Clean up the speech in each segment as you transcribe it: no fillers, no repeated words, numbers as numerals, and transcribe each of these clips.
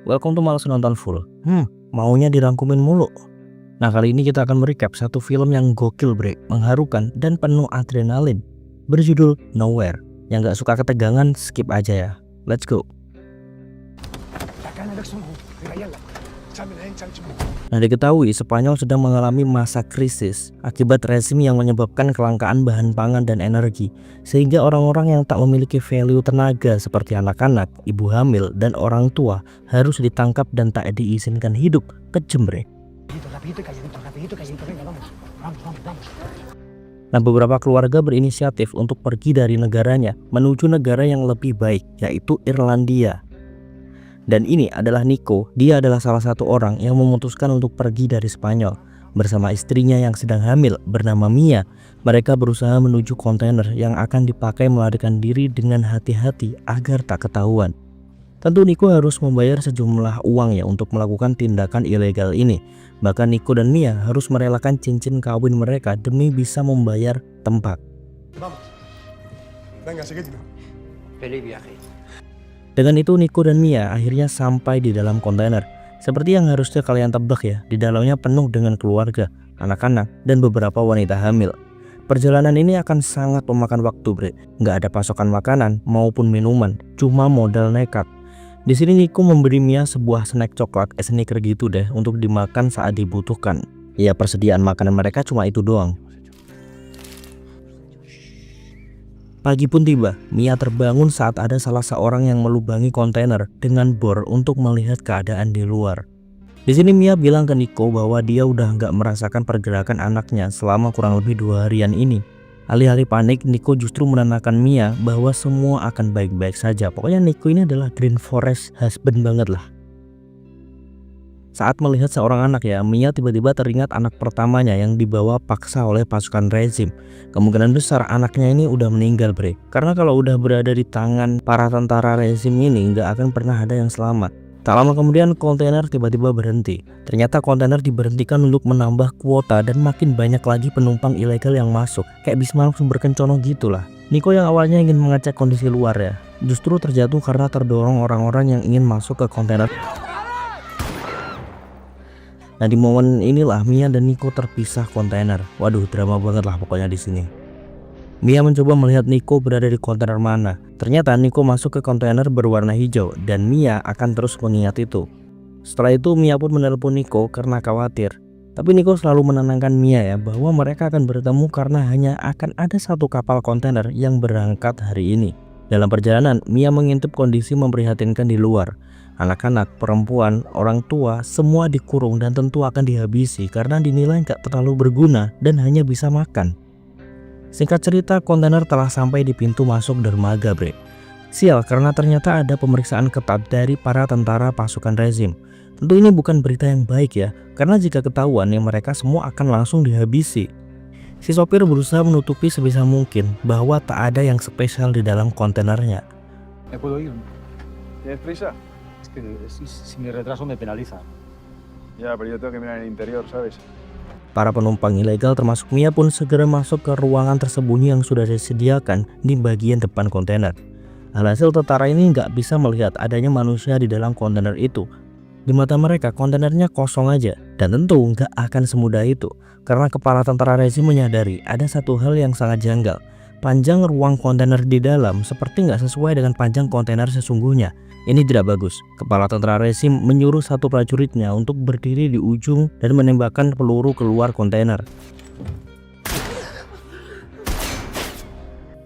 welcome to Males Nonton Full. Maunya dirangkumin mulu. Nah, kali ini kita akan merecap satu film yang gokil bre, mengharukan dan penuh adrenalin, berjudul Nowhere. Yang gak suka ketegangan skip aja ya. Let's go. Nah, diketahui Spanyol sedang mengalami masa krisis akibat rezim yang menyebabkan kelangkaan bahan pangan dan energi, sehingga orang-orang yang tak memiliki value tenaga seperti anak-anak, ibu hamil, dan orang tua harus ditangkap dan tak diizinkan hidup. Kejem bre. Nah, beberapa keluarga berinisiatif untuk pergi dari negaranya menuju negara yang lebih baik, yaitu Irlandia. Dan ini adalah Nico. Dia adalah salah satu orang yang memutuskan untuk pergi dari Spanyol. Bersama istrinya yang sedang hamil bernama Mia, mereka berusaha menuju kontainer yang akan dipakai melarikan diri dengan hati-hati agar tak ketahuan. Tentu Nico harus membayar sejumlah uang ya untuk melakukan tindakan ilegal ini. Bahkan Nico dan Mia harus merelakan cincin kawin mereka demi bisa membayar tempat. Dengan itu Nico dan Mia akhirnya sampai di dalam kontainer. Seperti yang harusnya kalian tebak ya, di dalamnya penuh dengan keluarga, anak-anak, dan beberapa wanita hamil. Perjalanan ini akan sangat memakan waktu bre. Nggak ada pasokan makanan maupun minuman, cuma modal nekat. Di sini Nico memberi Mia sebuah snack coklat sneaker gitu deh untuk dimakan saat dibutuhkan. Ya, persediaan makanan mereka cuma itu doang. Pagi pun tiba, Mia terbangun saat ada salah seorang yang melubangi kontainer dengan bor untuk melihat keadaan di luar. Di sini Mia bilang ke Nico bahwa dia udah nggak merasakan pergerakan anaknya selama kurang lebih 2 harian ini. Alih-alih panik, Nico justru menenangkan Mia bahwa semua akan baik-baik saja. Pokoknya Nico ini adalah Green Forest husband banget lah. Saat melihat seorang anak ya, Mia tiba-tiba teringat anak pertamanya yang dibawa paksa oleh pasukan rezim. Kemungkinan besar anaknya ini udah meninggal bre. Karena kalau udah berada di tangan para tentara rezim ini nggak akan pernah ada yang selamat. Tak lama kemudian kontainer tiba-tiba berhenti. Ternyata kontainer diberhentikan untuk menambah kuota dan makin banyak lagi penumpang ilegal yang masuk. Kayak bis malam sumber kencono gitulah. Nico yang awalnya ingin mengecek kondisi luar ya, justru terjatuh karena terdorong orang-orang yang ingin masuk ke kontainer. Nah, di momen inilah Mia dan Nico terpisah kontainer. Waduh, drama banget lah pokoknya di sini. Mia mencoba melihat Nico berada di kontainer mana. Ternyata Nico masuk ke kontainer berwarna hijau dan Mia akan terus mengingat itu. Setelah itu Mia pun menelpon Nico karena khawatir. Tapi Nico selalu menenangkan Mia ya bahwa mereka akan bertemu karena hanya akan ada satu kapal kontainer yang berangkat hari ini. Dalam perjalanan, Mia mengintip kondisi memprihatinkan di luar. Anak-anak, perempuan, orang tua, semua dikurung dan tentu akan dihabisi karena dinilai gak terlalu berguna dan hanya bisa makan. Singkat cerita, kontainer telah sampai di pintu masuk dermaga bre. Sial karena ternyata ada pemeriksaan ketat dari para tentara pasukan rezim. Tentu ini bukan berita yang baik ya, karena jika ketahuan ya mereka semua akan langsung dihabisi. Si sopir berusaha menutupi sebisa mungkin bahwa tak ada yang spesial di dalam kontainernya. Si mi retraso me penaliza. Ya, pero yo tengo que mirar el interior, ¿sabes? Para penumpang ilegal termasuk Mia pun segera masuk ke ruangan tersembunyi yang sudah disediakan di bagian depan kontainer. Alhasil tentara ini nggak bisa melihat adanya manusia di dalam kontainer itu. Di mata mereka kontainernya kosong aja, dan tentu nggak akan semudah itu. Karena kepala tentara rezim menyadari ada satu hal yang sangat janggal. Panjang ruang kontainer di dalam seperti nggak sesuai dengan panjang kontainer sesungguhnya. Ini tidak bagus. Kepala tentara rezim menyuruh satu prajuritnya untuk berdiri di ujung dan menembakkan peluru keluar kontainer.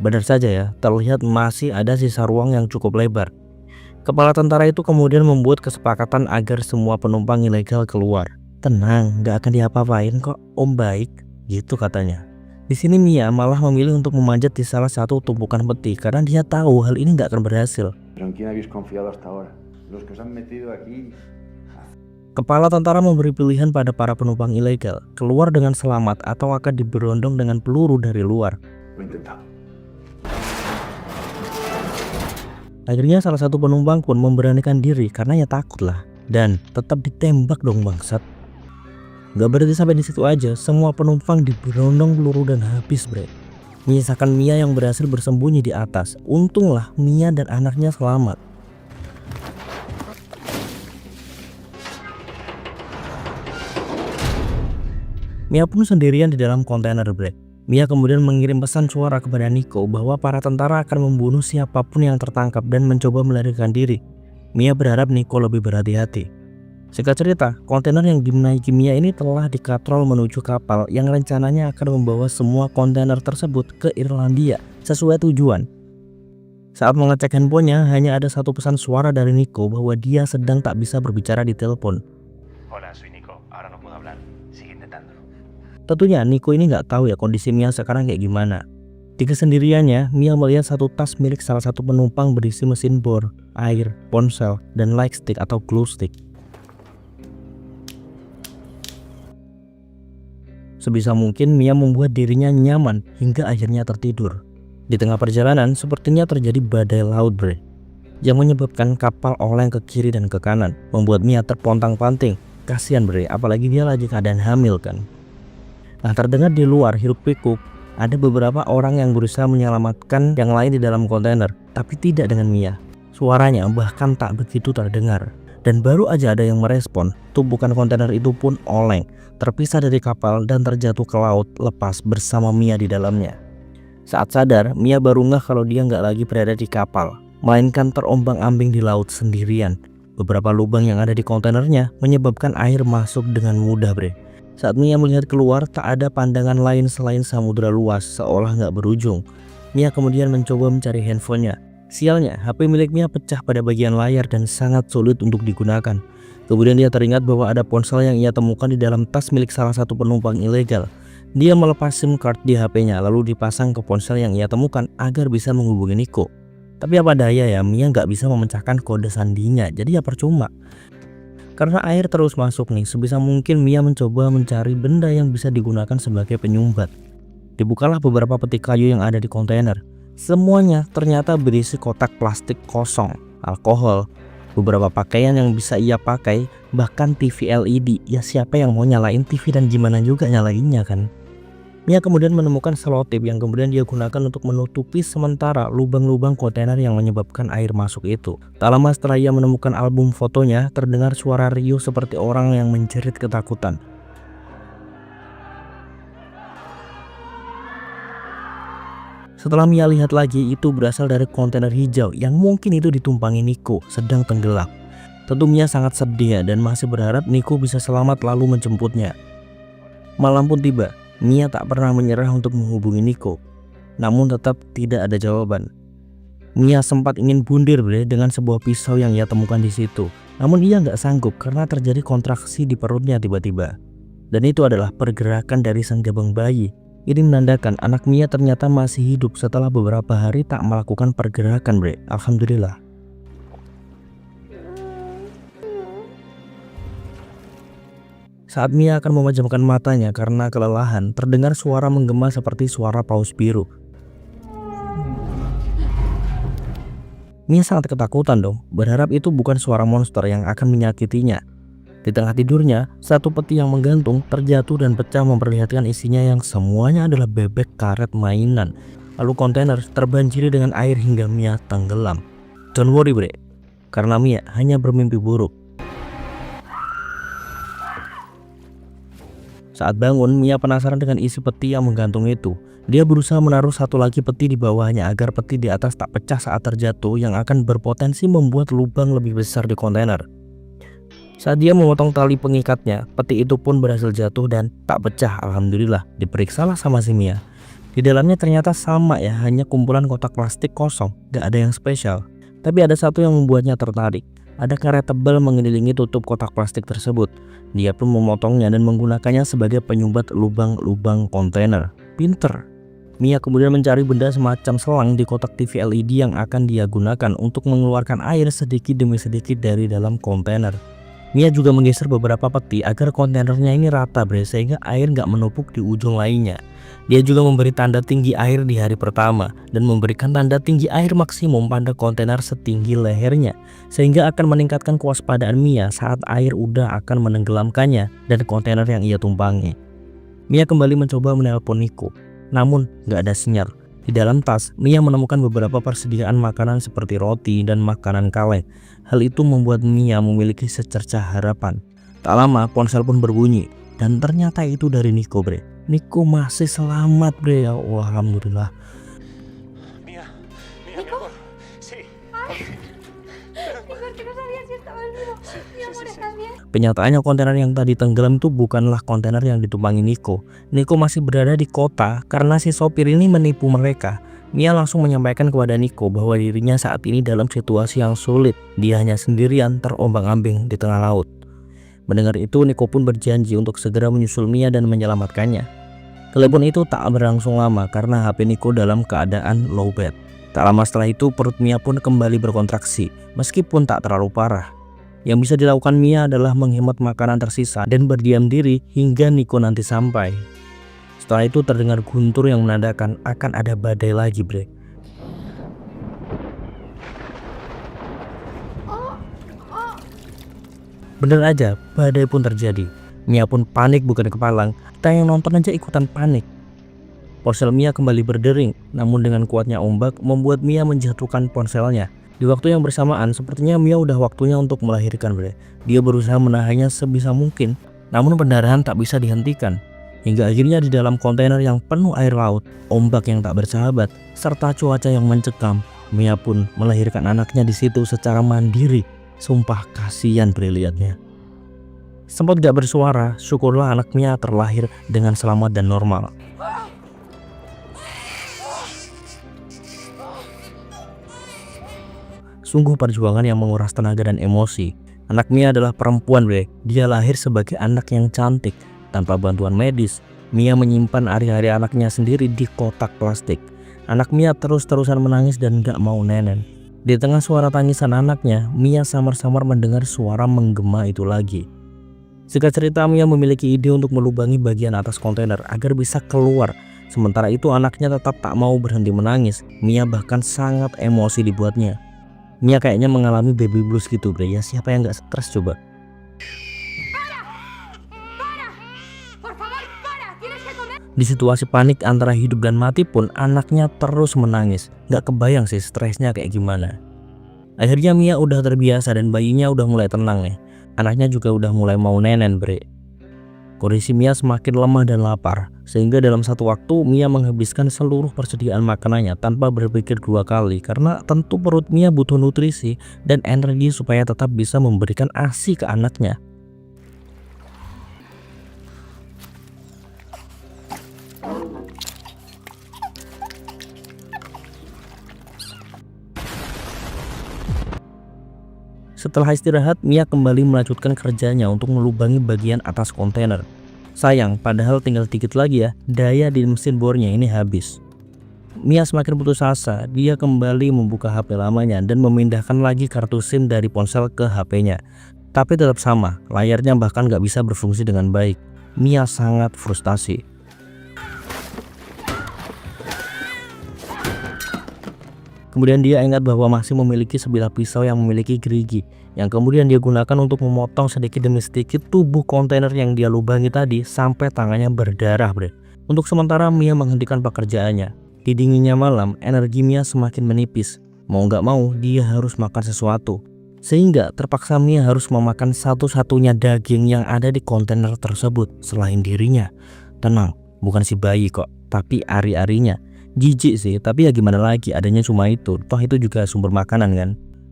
Benar saja ya, terlihat masih ada sisa ruang yang cukup lebar. Kepala tentara itu kemudian membuat kesepakatan agar semua penumpang ilegal keluar. Tenang, gak akan diapa-apain kok, om baik, gitu katanya. Di sini Mia malah memilih untuk memanjat di salah satu tumpukan peti karena dia tahu hal ini gak akan berhasil. Kepala tentara memberi pilihan pada para penumpang ilegal, keluar dengan selamat atau akan diberondong dengan peluru dari luar. Akhirnya salah satu penumpang pun memberanikan diri karena ya takut lah, dan tetap ditembak dong bangsat. Gak berhenti sampai di situ aja, semua penumpang diberondong peluru dan habis bre. Menyisakan Mia yang berhasil bersembunyi di atas. Untunglah Mia dan anaknya selamat. Mia pun sendirian di dalam kontainer, bre. Mia kemudian mengirim pesan suara kepada Nico bahwa para tentara akan membunuh siapapun yang tertangkap dan mencoba melarikan diri. Mia berharap Nico lebih berhati-hati. Singkat cerita, kontainer yang dinaiki Mia ini telah dikatrol menuju kapal yang rencananya akan membawa semua kontainer tersebut ke Irlandia sesuai tujuan. Saat mengecek handphonenya, hanya ada satu pesan suara dari Nico bahwa dia sedang tak bisa berbicara di telepon. Hola, soy Nico. Ahora no puedo hablar. Sigue intentándolo. Tentunya Nico ini nggak tahu ya kondisi Mia sekarang kayak gimana. Di kesendiriannya, Mia melihat satu tas milik salah satu penumpang berisi mesin bor, air, ponsel, dan light stick atau glow stick. Sebisa mungkin Mia membuat dirinya nyaman hingga akhirnya tertidur. Di tengah perjalanan, sepertinya terjadi badai laut, bre, yang menyebabkan kapal oleng ke kiri dan ke kanan, membuat Mia terpontang-panting. Kasihan, bre, apalagi dia lagi keadaan hamil kan. Nah, terdengar di luar hiruk-pikuk ada beberapa orang yang berusaha menyelamatkan yang lain di dalam kontainer, tapi tidak dengan Mia. Suaranya bahkan tak begitu terdengar. Dan baru aja ada yang merespon, tumpukan kontainer itu pun oleng, terpisah dari kapal dan terjatuh ke laut lepas bersama Mia di dalamnya. Saat sadar, Mia baru ngeh kalau dia nggak lagi berada di kapal, melainkan terombang-ambing di laut sendirian. Beberapa lubang yang ada di kontainernya menyebabkan air masuk dengan mudah, bre. Saat Mia melihat keluar, tak ada pandangan lain selain samudera luas seolah nggak berujung. Mia kemudian mencoba mencari handphonenya. Sialnya, HP milik Mia pecah pada bagian layar dan sangat sulit untuk digunakan. Kemudian dia teringat bahwa ada ponsel yang ia temukan di dalam tas milik salah satu penumpang ilegal. Dia melepas SIM card di HP-nya lalu dipasang ke ponsel yang ia temukan agar bisa menghubungi Nico. Tapi apa daya ya, Mia nggak bisa memecahkan kode sandinya, jadi ya percuma. Karena air terus masuk nih, sebisa mungkin Mia mencoba mencari benda yang bisa digunakan sebagai penyumbat. Dibukalah beberapa peti kayu yang ada di kontainer. Semuanya ternyata berisi kotak plastik kosong, alkohol, beberapa pakaian yang bisa ia pakai, bahkan TV LED. Ya siapa yang mau nyalain TV dan gimana juga nyalainnya kan. Mia kemudian menemukan selotip yang kemudian dia gunakan untuk menutupi sementara lubang-lubang kontainer yang menyebabkan air masuk itu. Tak lama setelah ia menemukan album fotonya, terdengar suara riuh seperti orang yang menjerit ketakutan. Setelah Mia lihat lagi, itu berasal dari kontainer hijau yang mungkin itu ditumpangi Nico sedang tenggelam. Tentu Mia sangat sedih dan masih berharap Nico bisa selamat lalu menjemputnya. Malam pun tiba. Mia tak pernah menyerah untuk menghubungi Nico, namun tetap tidak ada jawaban. Mia sempat ingin bundir, bre, dengan sebuah pisau yang ia temukan di situ. Namun ia nggak sanggup karena terjadi kontraksi di perutnya tiba-tiba. Dan itu adalah pergerakan dari sang jabang bayi. Ini menandakan anak Mia ternyata masih hidup setelah beberapa hari tak melakukan pergerakan, bre. Alhamdulillah. Saat Mia akan memejamkan matanya karena kelelahan, terdengar suara menggema seperti suara paus biru. Mia sangat ketakutan dong, berharap itu bukan suara monster yang akan menyakitinya. Di tengah tidurnya, satu peti yang menggantung terjatuh dan pecah memperlihatkan isinya yang semuanya adalah bebek karet mainan. Lalu kontainer terbanjiri dengan air hingga Mia tenggelam. Don't worry, bre, karena Mia hanya bermimpi buruk. Saat bangun, Mia penasaran dengan isi peti yang menggantung itu. Dia berusaha menaruh satu lagi peti di bawahnya agar peti di atas tak pecah saat terjatuh yang akan berpotensi membuat lubang lebih besar di kontainer. Saat dia memotong tali pengikatnya, peti itu pun berhasil jatuh dan tak pecah. Alhamdulillah. Diperiksalah sama si Mia. Di dalamnya ternyata sama ya, hanya kumpulan kotak plastik kosong, gak ada yang spesial. Tapi ada satu yang membuatnya tertarik. Ada karet tebal mengelilingi tutup kotak plastik tersebut. Dia pun memotongnya dan menggunakannya sebagai penyumbat lubang-lubang kontainer. Pinter. Mia kemudian mencari benda semacam selang di kotak TV LED yang akan dia gunakan untuk mengeluarkan air sedikit demi sedikit dari dalam kontainer. Mia juga menggeser beberapa peti agar kontainernya ini rata, bre, sehingga air nggak menumpuk di ujung lainnya. Dia juga memberi tanda tinggi air di hari pertama dan memberikan tanda tinggi air maksimum pada kontainer setinggi lehernya, sehingga akan meningkatkan kewaspadaan Mia saat air udah akan menenggelamkannya dan kontainer yang ia tumpangi. Mia kembali mencoba menelpon Nico, namun nggak ada sinyal. Di dalam tas, Mia menemukan beberapa persediaan makanan seperti roti dan makanan kaleng. Hal itu membuat Mia memiliki secercah harapan. Tak lama, ponsel pun berbunyi. Dan ternyata itu dari Nico, bre. Nico masih selamat, bre. Ya Allah, alhamdulillah. Mía, Mía, mi amor. Sí. Igor, que no sabía si estabas vivo. Mi amor, ¿estás bien? Kenyataannya kontainer yang tadi tenggelam itu bukanlah kontainer yang ditumpangi Nico. Nico masih berada di kota karena si sopir ini menipu mereka. Mia langsung menyampaikan kepada Nico bahwa dirinya saat ini dalam situasi yang sulit. Dia hanya sendirian terombang-ambing di tengah laut. Mendengar itu, Nico pun berjanji untuk segera menyusul Mia dan menyelamatkannya. Telepon itu tak berlangsung lama karena HP Nico dalam keadaan lowbat. Tak lama setelah itu perut Mia pun kembali berkontraksi meskipun tak terlalu parah. Yang bisa dilakukan Mia adalah menghemat makanan tersisa dan berdiam diri hingga Nico nanti sampai. Setelah itu terdengar guntur yang menandakan akan ada badai lagi, bre. Bener aja, badai pun terjadi. Mia pun panik bukan kepalang, kita yang nonton aja ikutan panik. Ponsel Mia kembali berdering, namun dengan kuatnya ombak membuat Mia menjatuhkan ponselnya. Di waktu yang bersamaan, sepertinya Mia udah waktunya untuk melahirkan, bre. Dia berusaha menahannya sebisa mungkin, namun pendarahan tak bisa dihentikan. Hingga akhirnya di dalam kontainer yang penuh air laut, ombak yang tak bersahabat, serta cuaca yang mencekam, Mia pun melahirkan anaknya di situ secara mandiri. Sumpah kasihan, bre, liatnya. Sempat gak bersuara, syukurlah anak Mia terlahir dengan selamat dan normal. Sungguh perjuangan yang menguras tenaga dan emosi. Anak Mia adalah perempuan, bre. Dia lahir sebagai anak yang cantik. Tanpa bantuan medis, Mia menyimpan ari-ari anaknya sendiri di kotak plastik. Anak Mia terus-terusan menangis dan gak mau nenen. Di tengah suara tangisan anaknya, Mia samar-samar mendengar suara menggema itu lagi. Singkat cerita, Mia memiliki ide untuk melubangi bagian atas kontainer agar bisa keluar. Sementara itu anaknya tetap tak mau berhenti menangis. Mia bahkan sangat emosi dibuatnya. Mia kayaknya mengalami baby blues gitu, bre. Ya siapa yang gak stres coba? Di situasi panik antara hidup dan mati pun anaknya terus menangis. Gak kebayang sih stresnya kayak gimana. Akhirnya Mia udah terbiasa dan bayinya udah mulai tenang nih. Anaknya juga udah mulai mau nenen, bre. Kondisi Mia semakin lemah dan lapar, sehingga dalam satu waktu Mia menghabiskan seluruh persediaan makanannya tanpa berpikir dua kali, karena tentu perut Mia butuh nutrisi dan energi supaya tetap bisa memberikan ASI ke anaknya. Setelah istirahat, Mia kembali melanjutkan kerjanya untuk melubangi bagian atas kontainer. Sayang, padahal tinggal dikit lagi ya, daya di mesin bornya ini habis. Mia semakin putus asa, dia kembali membuka HP lamanya dan memindahkan lagi kartu SIM dari ponsel ke HP-nya. Tapi tetap sama, layarnya bahkan gak bisa berfungsi dengan baik. Mia sangat frustasi. Kemudian dia ingat bahwa masih memiliki sebilah pisau yang memiliki gerigi, yang kemudian dia gunakan untuk memotong sedikit demi sedikit tubuh kontainer yang dia lubangi tadi sampai tangannya berdarah, bre. Untuk sementara Mia menghentikan pekerjaannya. Di dinginnya malam, energi Mia semakin menipis. Mau gak mau, dia harus makan sesuatu. Sehingga terpaksa Mia harus memakan satu-satunya daging yang ada di kontainer tersebut selain dirinya. Tenang, bukan si bayi kok, tapi ari-arinya. Jijik sih, tapi ya gimana lagi, adanya cuma itu. Toh itu juga sumber makanan kan.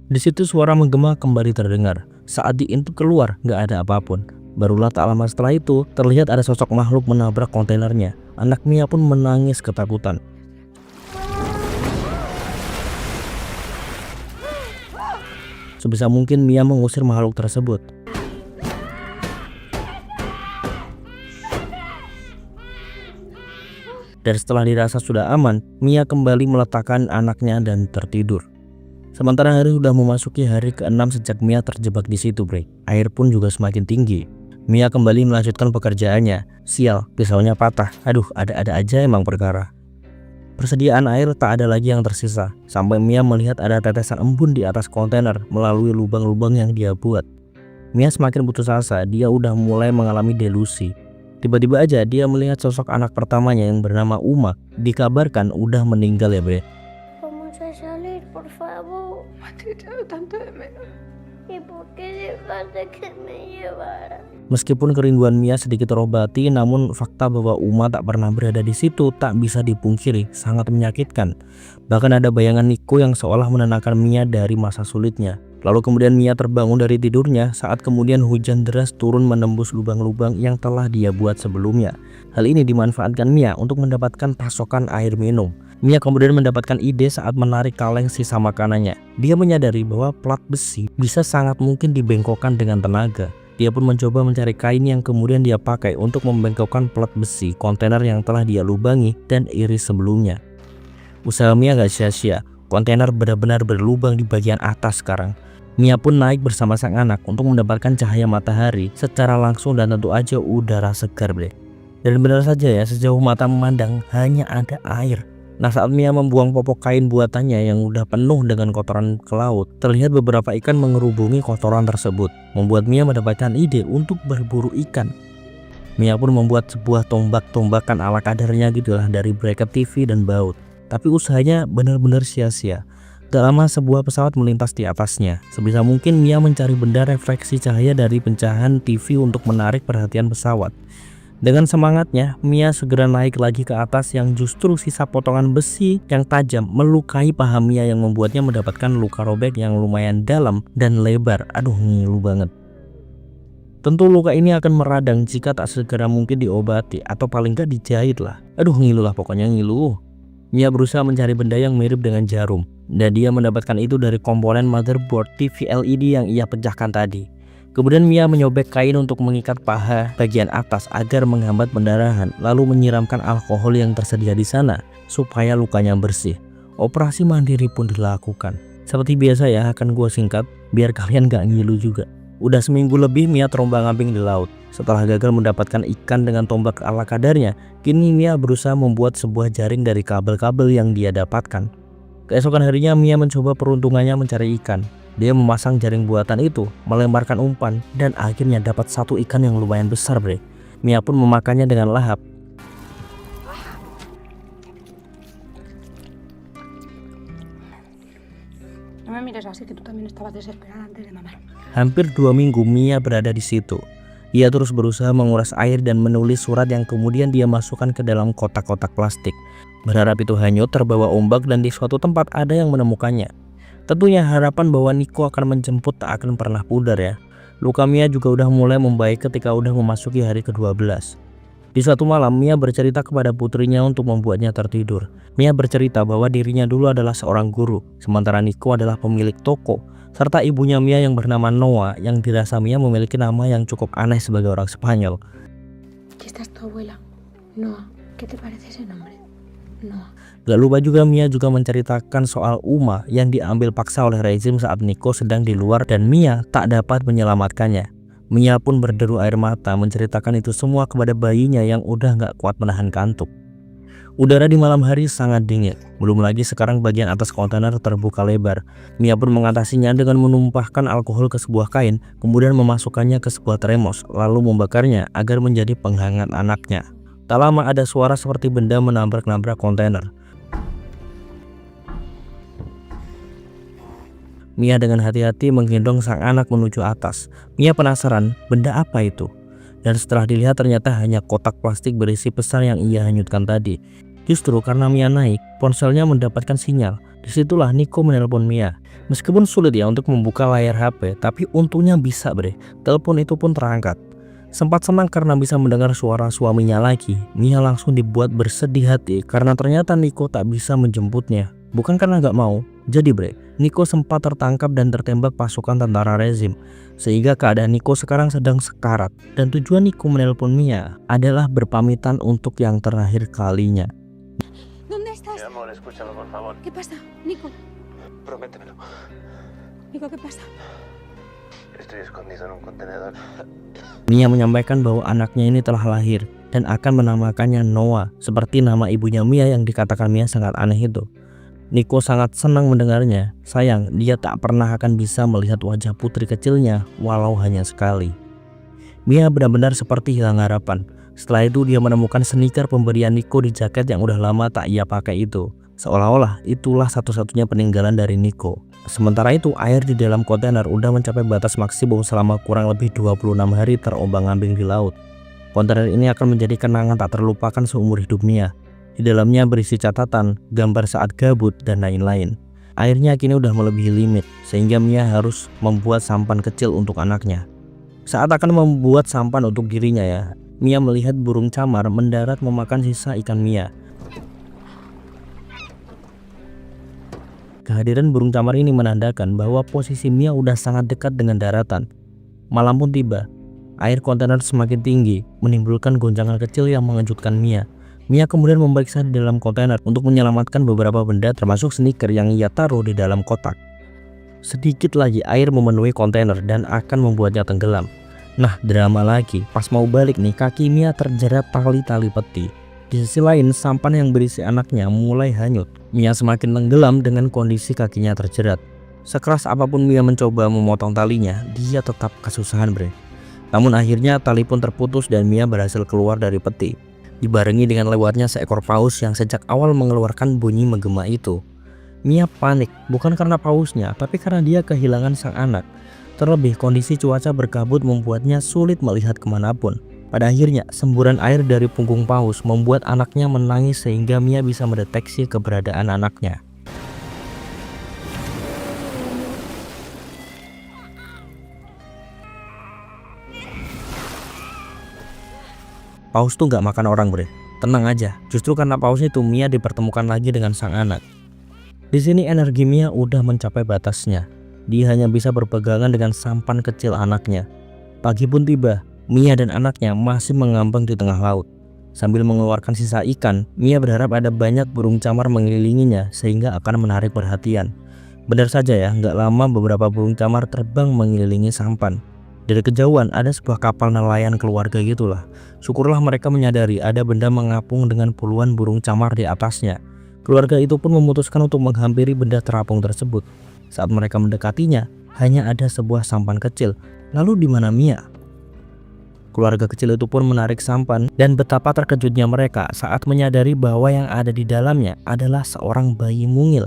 Di situ suara menggema kembali terdengar. Saat diintip keluar, gak ada apapun. Barulah tak lama setelah itu, terlihat ada sosok makhluk menabrak kontainernya. Anak Mia pun menangis ketakutan. Sebisa mungkin Mia mengusir makhluk tersebut. Dan setelah dirasa sudah aman, Mia kembali meletakkan anaknya dan tertidur. Sementara hari sudah memasuki hari ke-6 sejak Mia terjebak di situ, bre. Air pun juga semakin tinggi. Mia kembali melanjutkan pekerjaannya. Sial, pisaunya patah. Aduh, ada-ada aja emang perkara. Persediaan air tak ada lagi yang tersisa, sampai Mia melihat ada tetesan embun di atas kontainer melalui lubang-lubang yang dia buat. Mia semakin putus asa, dia udah mulai mengalami delusi. Tiba-tiba aja dia melihat sosok anak pertamanya yang bernama Uma, dikabarkan udah meninggal ya, bre. Vamos a salir, por favor. Te he echado tanto de menos. ¿Y por qué dejaste que me llevara? Meskipun kerinduan Mia sedikit terobati, namun fakta bahwa Uma tak pernah berada di situ tak bisa dipungkiri, sangat menyakitkan. Bahkan ada bayangan Nico yang seolah menenangkan Mia dari masa sulitnya. Lalu kemudian Mia terbangun dari tidurnya saat kemudian hujan deras turun menembus lubang-lubang yang telah dia buat sebelumnya. Hal ini dimanfaatkan Mia untuk mendapatkan pasokan air minum. Mia kemudian mendapatkan ide saat menarik kaleng sisa makanannya. Dia menyadari bahwa plat besi bisa sangat mungkin dibengkokkan dengan tenaga. Dia pun mencoba mencari kain yang kemudian dia pakai untuk membengkokkan plat besi kontainer yang telah dia lubangi dan iris sebelumnya. Usaha Mia gak sia-sia, kontainer benar-benar berlubang di bagian atas sekarang. Mia pun naik bersama sang anak untuk mendapatkan cahaya matahari secara langsung dan tentu aja udara segar bre. Dan benar saja ya, sejauh mata memandang hanya ada air. Nah saat Mia membuang popok kain buatannya yang udah penuh dengan kotoran ke laut, terlihat beberapa ikan mengerubungi kotoran tersebut, membuat Mia mendapatkan ide untuk berburu ikan. Mia pun membuat sebuah tombak-tombakan ala kadarnya gitulah dari bracket TV dan baut. Tapi usahanya benar-benar sia-sia. Gak lama sebuah pesawat melintas di atasnya. Sebisa mungkin Mia mencari benda refleksi cahaya dari pecahan TV untuk menarik perhatian pesawat. Dengan semangatnya, Mia segera naik lagi ke atas yang justru sisa potongan besi yang tajam melukai paha Mia yang membuatnya mendapatkan luka robek yang lumayan dalam dan lebar. Aduh, ngilu banget. Tentu luka ini akan meradang jika tak segera mungkin diobati atau paling gak dijahit lah. Aduh, ngilu lah pokoknya ngilu. Mia berusaha mencari benda yang mirip dengan jarum dan dia mendapatkan itu dari komponen motherboard TV LED yang ia pecahkan tadi. Kemudian Mia menyobek kain untuk mengikat paha bagian atas agar menghambat pendarahan, lalu menyiramkan alkohol yang tersedia di sana supaya lukanya bersih. Operasi mandiri pun dilakukan. Seperti biasa ya, akan gue singkat biar kalian gak ngilu juga. Udah seminggu lebih Mia terombang-ambing di laut. Setelah gagal mendapatkan ikan dengan tombak ala kadarnya, kini Mia berusaha membuat sebuah jaring dari kabel-kabel yang dia dapatkan. Keesokan harinya Mia mencoba peruntungannya mencari ikan. Dia memasang jaring buatan itu, melemparkan umpan, dan akhirnya dapat satu ikan yang lumayan besar bre. Mia pun memakannya dengan lahap. No me mires así, que tú también estabas desesperada antes de mamar. Hampir 2 minggu Mia berada di situ. Ia terus berusaha menguras air dan menulis surat yang kemudian dia masukkan ke dalam kotak-kotak plastik. Berharap itu hanyut terbawa ombak dan di suatu tempat ada yang menemukannya. Tentunya harapan bahwa Nico akan menjemput tak akan pernah pudar ya. Luka Mia juga udah mulai membaik ketika udah memasuki hari ke-12. Di suatu malam Mia bercerita kepada putrinya untuk membuatnya tertidur. Mia bercerita bahwa dirinya dulu adalah seorang guru, sementara Nico adalah pemilik toko, serta ibunya Mia yang bernama Noah yang dirasa Mia memiliki nama yang cukup aneh sebagai orang Spanyol. Esta es tu abuela, Noah. ¿Qué te parece ese nombre? Noah. Gak lupa juga Mia juga menceritakan soal Uma yang diambil paksa oleh rezim saat Nico sedang di luar dan Mia tak dapat menyelamatkannya. Mia pun berderu air mata menceritakan itu semua kepada bayinya yang udah gak kuat menahan kantuk. Udara di malam hari sangat dingin, belum lagi sekarang bagian atas kontainer terbuka lebar. Mia pun mengatasinya dengan menumpahkan alkohol ke sebuah kain, kemudian memasukkannya ke sebuah termos, lalu membakarnya agar menjadi penghangat anaknya. Tak lama ada suara seperti benda menabrak-nabrak kontainer. Mia dengan hati-hati menggendong sang anak menuju atas. Mia penasaran benda apa itu. Dan setelah dilihat ternyata hanya kotak plastik berisi pesan yang ia hanyutkan tadi. Justru karena Mia naik, ponselnya mendapatkan sinyal. Disitulah Nico menelpon Mia. Meskipun sulit ya untuk membuka layar HP, tapi untungnya bisa bre. Telepon itu pun terangkat. Sempat senang karena bisa mendengar suara suaminya lagi. Mia langsung dibuat bersedih hati karena ternyata Nico tak bisa menjemputnya. Bukan karena gak mau, jadi bre, Nico sempat tertangkap dan tertembak pasukan tentara rezim. Sehingga keadaan Nico sekarang sedang sekarat. Dan tujuan Nico menelpon Mia adalah berpamitan untuk yang terakhir kalinya. ¿Dónde estás? Mi amor, escúchame por favor. ¿Qué pasa, Nico? Prométemelo. Nico, ¿qué pasa? Estoy escondido en un contenedor. Mia menyampaikan bahwa anaknya ini telah lahir dan akan menamakannya Noah, seperti nama ibunya Mia yang dikatakan Mia sangat aneh itu. Nico sangat senang mendengarnya. Sayang, dia tak pernah akan bisa melihat wajah putri kecilnya walau hanya sekali. Mia benar-benar seperti hilang harapan. Setelah itu dia menemukan sneaker pemberian Nico di jaket yang udah lama tak ia pakai itu. Seolah-olah itulah satu-satunya peninggalan dari Nico. Sementara itu air di dalam kontainer udah mencapai batas maksimum selama kurang lebih 26 hari terombang-ambing di laut. Kontainer ini akan menjadi kenangan tak terlupakan seumur hidup Mia. Di dalamnya berisi catatan, gambar saat gabut, dan lain-lain. Airnya kini udah melebihi limit, sehingga Mia harus membuat sampan kecil untuk anaknya. Saat akan membuat sampan untuk dirinya ya, Mia melihat burung camar mendarat memakan sisa ikan Mia. Kehadiran burung camar ini menandakan bahwa posisi Mia udah sangat dekat dengan daratan. Malam pun tiba. Air kontainer semakin tinggi, menimbulkan goncangan kecil yang mengejutkan Mia. Mia kemudian memeriksa di dalam kontainer untuk menyelamatkan beberapa benda termasuk sneaker yang ia taruh di dalam kotak. Sedikit lagi air memenuhi kontainer dan akan membuatnya tenggelam. Nah, drama lagi. Pas mau balik nih, kaki Mia terjerat tali-tali peti. Di sisi lain, sampan yang berisi anaknya mulai hanyut. Mia semakin tenggelam dengan kondisi kakinya terjerat. Sekeras apapun Mia mencoba memotong talinya, dia tetap kesusahan bre. Namun akhirnya tali pun terputus dan Mia berhasil keluar dari peti. Dibarengi dengan lewatnya seekor paus yang sejak awal mengeluarkan bunyi menggema itu. Mia panik, bukan karena pausnya, tapi karena dia kehilangan sang anak. Terlebih kondisi cuaca berkabut membuatnya sulit melihat kemanapun. Pada akhirnya semburan air dari punggung paus membuat anaknya menangis sehingga Mia bisa mendeteksi keberadaan anaknya. Paus tuh gak makan orang bre, tenang aja. Justru karena paus itu Mia dipertemukan lagi dengan sang anak. Di sini energi Mia udah mencapai batasnya. Dia hanya bisa berpegangan dengan sampan kecil anaknya. Pagi pun tiba, Mia dan anaknya masih mengambang di tengah laut. Sambil mengeluarkan sisa ikan, Mia berharap ada banyak burung camar mengelilinginya sehingga akan menarik perhatian. Benar saja ya, gak lama beberapa burung camar terbang mengelilingi sampan. Dari kejauhan ada sebuah kapal nelayan keluarga gitulah. Syukurlah mereka menyadari ada benda mengapung dengan puluhan burung camar di atasnya. Keluarga itu pun memutuskan untuk menghampiri benda terapung tersebut. Saat mereka mendekatinya, hanya ada sebuah sampan kecil. Lalu di mana Mia? Keluarga kecil itu pun menarik sampan dan betapa terkejutnya mereka saat menyadari bahwa yang ada di dalamnya adalah seorang bayi mungil.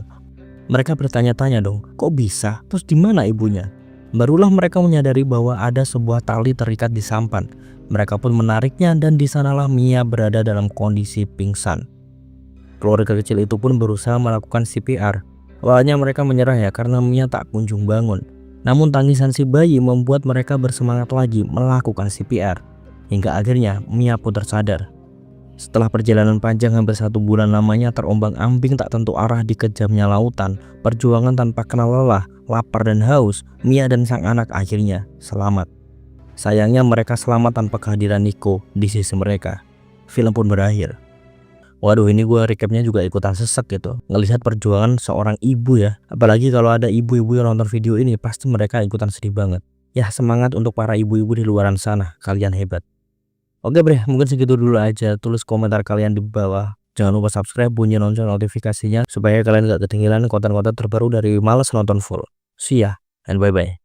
Mereka bertanya-tanya dong, kok bisa? Terus di mana ibunya? Barulah mereka menyadari bahwa ada sebuah tali terikat di sampan. Mereka pun menariknya dan di sanalah Mia berada dalam kondisi pingsan. Keluarga kecil itu pun berusaha melakukan CPR. Awalnya mereka menyerah ya karena Mia tak kunjung bangun. Namun tangisan si bayi membuat mereka bersemangat lagi melakukan CPR. Hingga akhirnya Mia pun tersadar. Setelah perjalanan panjang hampir 1 bulan lamanya terombang-ambing tak tentu arah di kejamnya lautan, perjuangan tanpa kenal lelah, lapar dan haus, Mia dan sang anak akhirnya selamat. Sayangnya mereka selamat tanpa kehadiran Nico di sisi mereka. Film pun berakhir. Waduh, ini gue recapnya juga ikutan sesek gitu. Ngelihat perjuangan seorang ibu ya. Apalagi kalau ada ibu-ibu yang nonton video ini, pasti mereka ikutan sedih banget. Ya, semangat untuk para ibu-ibu di luaran sana. Kalian hebat. Oke bre, mungkin segitu dulu aja. Tulis komentar kalian di bawah. Jangan lupa subscribe, bunyi lonceng notifikasinya supaya kalian gak ketinggalan konten-konten terbaru dari Males Nonton Full. See ya and bye-bye.